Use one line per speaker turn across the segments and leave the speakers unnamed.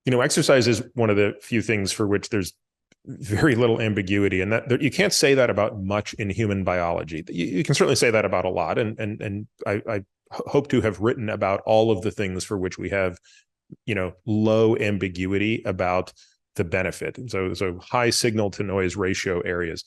Exercise is one of the few things for which there's very little ambiguity, and that you can't say that about much in human biology. You can certainly say that about a lot, and I hope to have written about all of the things for which we have, low ambiguity about the benefit. So high signal to noise ratio areas,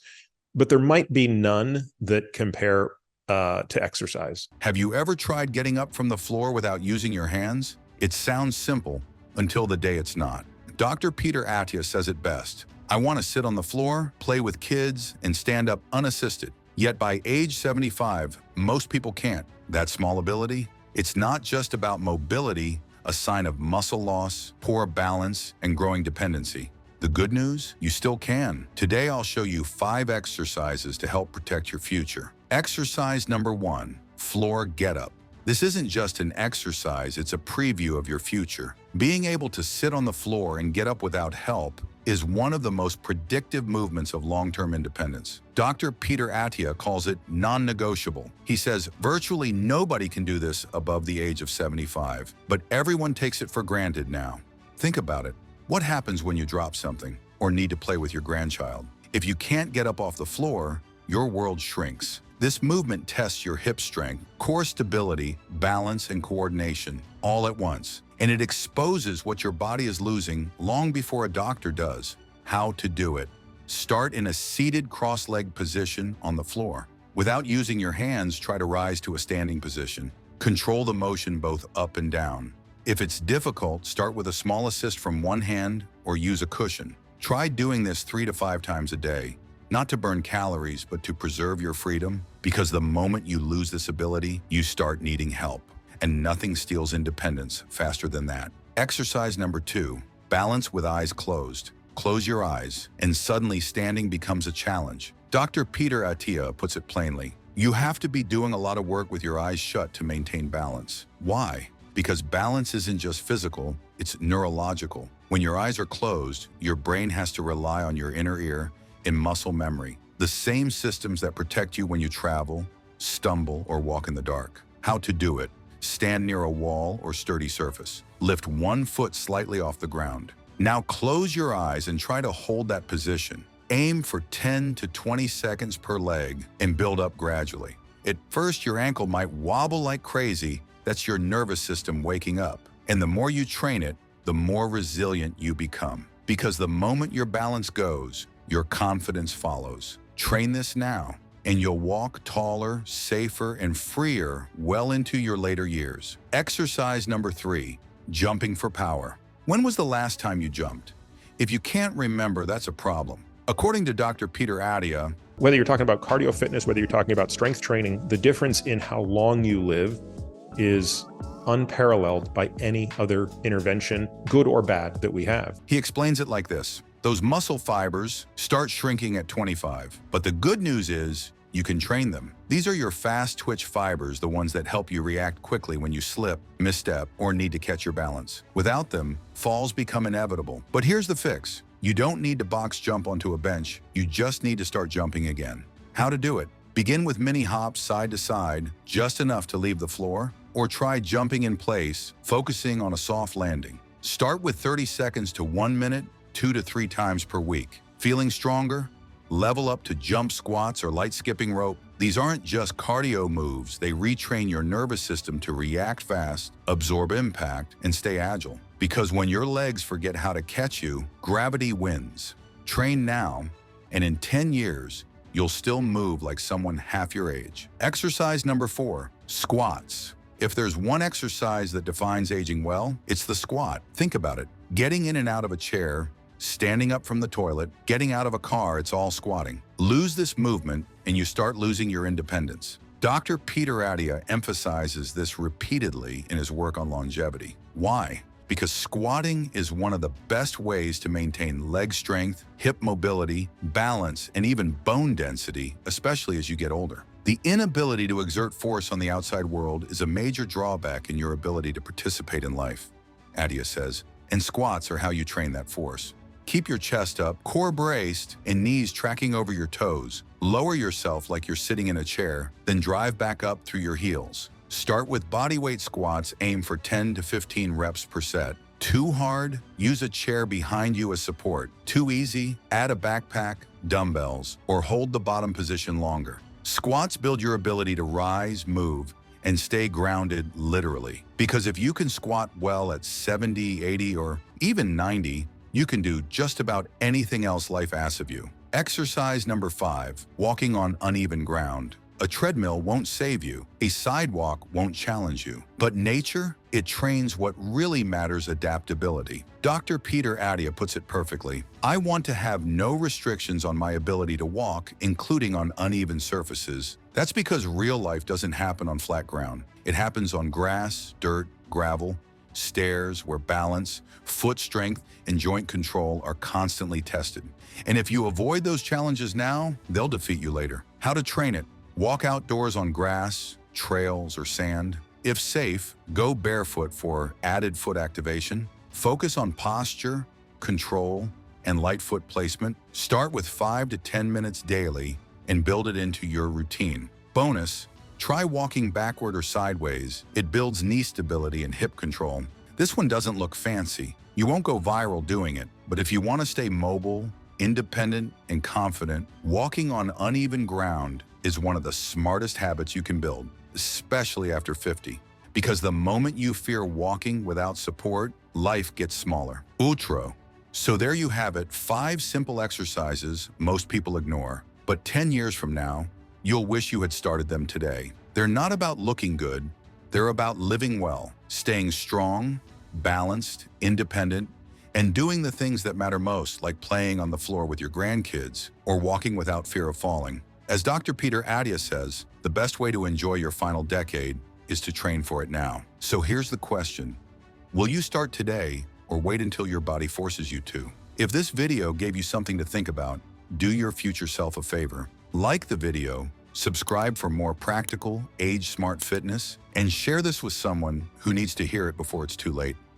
but there might be none that compare to exercise.
Have you ever tried getting up from the floor without using your hands? It sounds simple until the day it's not. Dr. Peter Attia says it best. I want to sit on the floor, play with kids, and stand up unassisted. Yet by age 75, most people can't. That small ability? It's not just about mobility, a sign of muscle loss, poor balance, and growing dependency. The good news? You still can. Today I'll show you 5 exercises to help protect your future. Exercise number 1, floor get-up. This isn't just an exercise, it's a preview of your future. Being able to sit on the floor and get up without help is one of the most predictive movements of long-term independence. Dr. Peter Attia calls it non-negotiable. He says virtually nobody can do this above the age of 75, but everyone takes it for granted now. Think about it. What happens when you drop something or need to play with your grandchild? If you can't get up off the floor, your world shrinks. This movement tests your hip strength, core stability, balance, and coordination all at once. And it exposes what your body is losing long before a doctor does. How to do it. Start in a seated cross-legged position on the floor. Without using your hands, try to rise to a standing position. Control the motion both up and down. If it's difficult, start with a small assist from one hand or use a cushion. Try doing this 3 to 5 times a day. Not to burn calories, but to preserve your freedom, because the moment you lose this ability, you start needing help. And nothing steals independence faster than that. Exercise number 2, balance with eyes closed. Close your eyes, and suddenly standing becomes a challenge. Dr. Peter Attia puts it plainly. You have to be doing a lot of work with your eyes shut to maintain balance. Why? Because balance isn't just physical, it's neurological. When your eyes are closed, your brain has to rely on your inner ear and muscle memory, the same systems that protect you when you travel, stumble, or walk in the dark. How to do it. Stand near a wall or sturdy surface. Lift one foot slightly off the ground. Now close your eyes and try to hold that position. Aim for 10 to 20 seconds per leg and build up gradually. At first, your ankle might wobble like crazy. That's your nervous system waking up. And the more you train it, the more resilient you become. Because the moment your balance goes, your confidence follows. Train this now, and you'll walk taller, safer, and freer well into your later years. Exercise number 3, jumping for power. When was the last time you jumped? If you can't remember, that's a problem. According to Dr. Peter Attia,
whether you're talking about cardio fitness, whether you're talking about strength training, the difference in how long you live is unparalleled by any other intervention, good or bad, that we have.
He explains it like this. Those muscle fibers start shrinking at 25, but the good news is you can train them. These are your fast twitch fibers, the ones that help you react quickly when you slip, misstep, or need to catch your balance. Without them, falls become inevitable. But here's the fix. You don't need to box jump onto a bench. You just need to start jumping again. How to do it? Begin with mini hops side to side, just enough to leave the floor, or try jumping in place, focusing on a soft landing. Start with 30 seconds to 1 minute, 2 to 3 times per week. Feeling stronger? Level up to jump squats or light skipping rope. These aren't just cardio moves, they retrain your nervous system to react fast, absorb impact, and stay agile. Because when your legs forget how to catch you, gravity wins. Train now, and in 10 years, you'll still move like someone half your age. Exercise number 4, squats. If there's one exercise that defines aging well, it's the squat. Think about it. Getting in and out of a chair, standing up from the toilet, getting out of a car, it's all squatting. Lose this movement and you start losing your independence. Dr. Peter Attia emphasizes this repeatedly in his work on longevity. Why? Because squatting is one of the best ways to maintain leg strength, hip mobility, balance, and even bone density, especially as you get older. The inability to exert force on the outside world is a major drawback in your ability to participate in life, Attia says, and squats are how you train that force. Keep your chest up, core braced, and knees tracking over your toes. Lower yourself like you're sitting in a chair, then drive back up through your heels. Start with bodyweight squats, aim for 10 to 15 reps per set. Too hard? Use a chair behind you as support. Too easy? Add a backpack, dumbbells, or hold the bottom position longer. Squats build your ability to rise, move, and stay grounded literally. Because if you can squat well at 70, 80, or even 90, you can do just about anything else life asks of you. Exercise number 5, walking on uneven ground. A treadmill won't save you. A sidewalk won't challenge you. But nature, it trains what really matters: adaptability. Dr. Peter Attia puts it perfectly. I want to have no restrictions on my ability to walk, including on uneven surfaces. That's because real life doesn't happen on flat ground. It happens on grass, dirt, gravel, stairs, where balance, foot strength, and joint control are constantly tested. And if you avoid those challenges now, they'll defeat you later. How to train it? Walk outdoors on grass, trails, or sand. If safe, go barefoot for added foot activation. Focus on posture, control, and light foot placement. Start with 5 to 10 minutes daily and build it into your routine. Bonus, try walking backward or sideways. It builds knee stability and hip control. This one doesn't look fancy. You won't go viral doing it, but if you want to stay mobile, independent, and confident, walking on uneven ground is one of the smartest habits you can build, especially after 50. Because the moment you fear walking without support, life gets smaller. Outro. So there you have it, 5 simple exercises most people ignore. But 10 years from now, you'll wish you had started them today. They're not about looking good, they're about living well, staying strong, balanced, independent, and doing the things that matter most, like playing on the floor with your grandkids or walking without fear of falling. As Dr. Peter Attia says, the best way to enjoy your final decade is to train for it now. So here's the question. Will you start today or wait until your body forces you to? If this video gave you something to think about, do your future self a favor. Like the video, subscribe for more practical, age-smart fitness, and share this with someone who needs to hear it before it's too late.